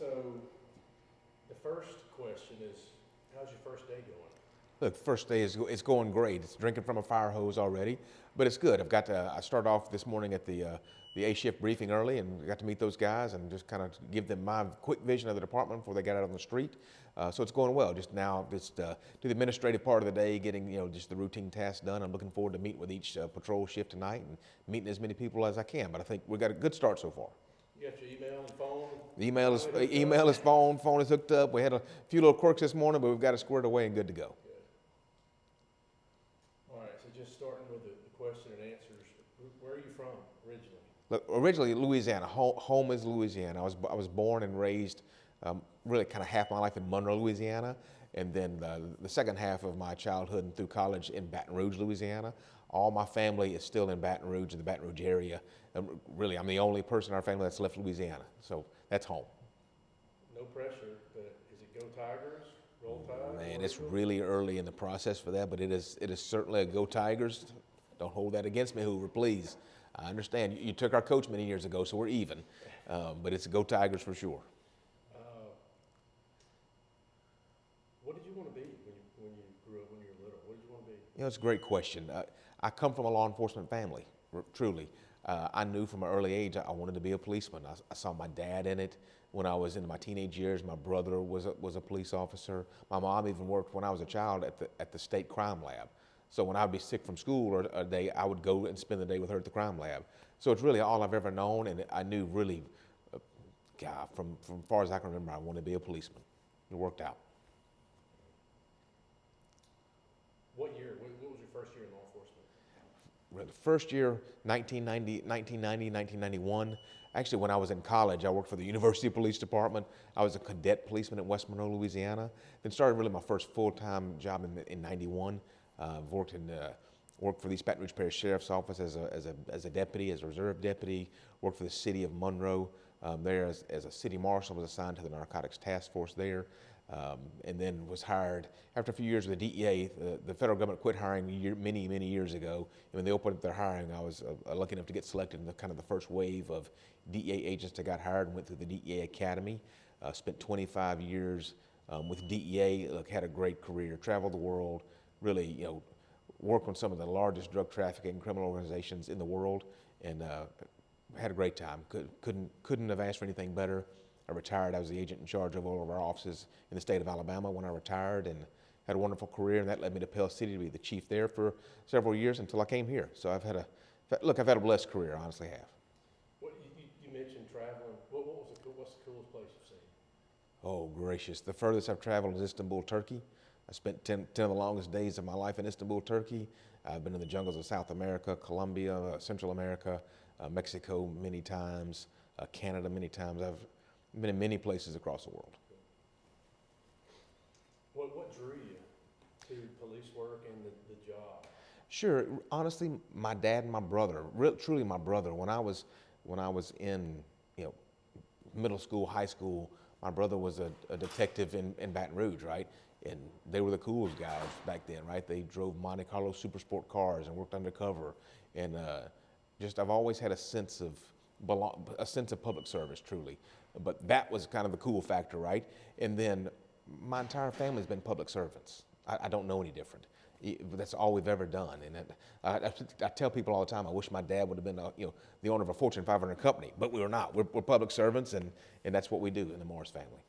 So the first question is, how's your first day going? Look, the first day is going great. It's drinking from a fire hose already, but it's good. I started off this morning at the A shift briefing early and got to meet those guys and just kind of give them my quick vision of the department before they got out on the street. So it's going well. Just now, just do the administrative part of the day, getting just the routine tasks done. I'm looking forward to meeting with each patrol shift tonight and meeting as many people as I can. But I think we got a good start so far. You got your email and phone? Email is phone is hooked up. We had a few little quirks this morning, but we've got it squared away and good to go. Good. All right, so just starting with the question and answers, where are you from originally? Look, originally Louisiana. Home is Louisiana. I was born and raised really kind of half my life in Monroe, Louisiana, and then the second half of my childhood and through college in Baton Rouge, Louisiana. All my family is still in Baton Rouge, in the Baton Rouge area. Really, I'm the only person in our family that's left Louisiana, so that's home. No pressure, but is it Go Tigers, Roll Tide? Man, it's really early in the process for that, but it is certainly a Go Tigers. Don't hold that against me, Hoover, please. I understand. You took our coach many years ago, so we're even. But it's a Go Tigers for sure. What did you want to be when you grew up, when you were little? What did you want to be? It's a great question. I come from a law enforcement family, truly. I knew from an early age I wanted to be a policeman. I saw my dad in it when I was in my teenage years. My brother was a police officer. My mom even worked when I was a child at the state crime lab. So when I would be sick from school or a day, I would go and spend the day with her at the crime lab. So it's really all I've ever known, and I knew really, from far as I can remember, I wanted to be a policeman. It worked out. What year? What was your first year in law enforcement? The first year, 1991. Actually, when I was in college, I worked for the University Police Department. I was a cadet policeman at West Monroe, Louisiana. Then started really my first full-time job in 91. Worked for the East Baton Rouge Parish Sheriff's Office as a deputy, as a reserve deputy. Worked for the city of Monroe there as a city marshal. Was assigned to the narcotics task force there. And then was hired after a few years with the DEA. The federal government quit hiring many years ago. And when they opened up their hiring, I was lucky enough to get selected in the first wave of DEA agents that got hired and went through the DEA Academy. Spent 25 years with DEA. Had a great career. Traveled the world. Really, worked on some of the largest drug trafficking and criminal organizations in the world, and had a great time. Couldn't have asked for anything better. I retired. I was the agent in charge of all of our offices in the state of Alabama when I retired, and had a wonderful career, and that led me to Pell City to be the chief there for several years until I came here. So I've had a blessed career, I honestly have. You mentioned traveling. What's the coolest place you've seen? Oh, gracious. The furthest I've traveled is Istanbul, Turkey. I spent 10 of the longest days of my life in Istanbul, Turkey. I've been in the jungles of South America, Colombia, Central America, Mexico many times, Canada many times. I've been in many places across the world. What drew you to police work and the job? Sure. Honestly, my dad and my brother, truly my brother. When I was in middle school, high school, my brother was a detective in Baton Rouge, right? And they were the coolest guys back then, right? They drove Monte Carlo super sport cars and worked undercover. And I've always had a sense of public service, truly. But that was kind of the cool factor, right? And then my entire family's been public servants. I don't know any different. That's all we've ever done. And I tell people all the time, I wish my dad would have been the owner of a Fortune 500 company, but we were not. We're public servants, and that's what we do in the Morris family.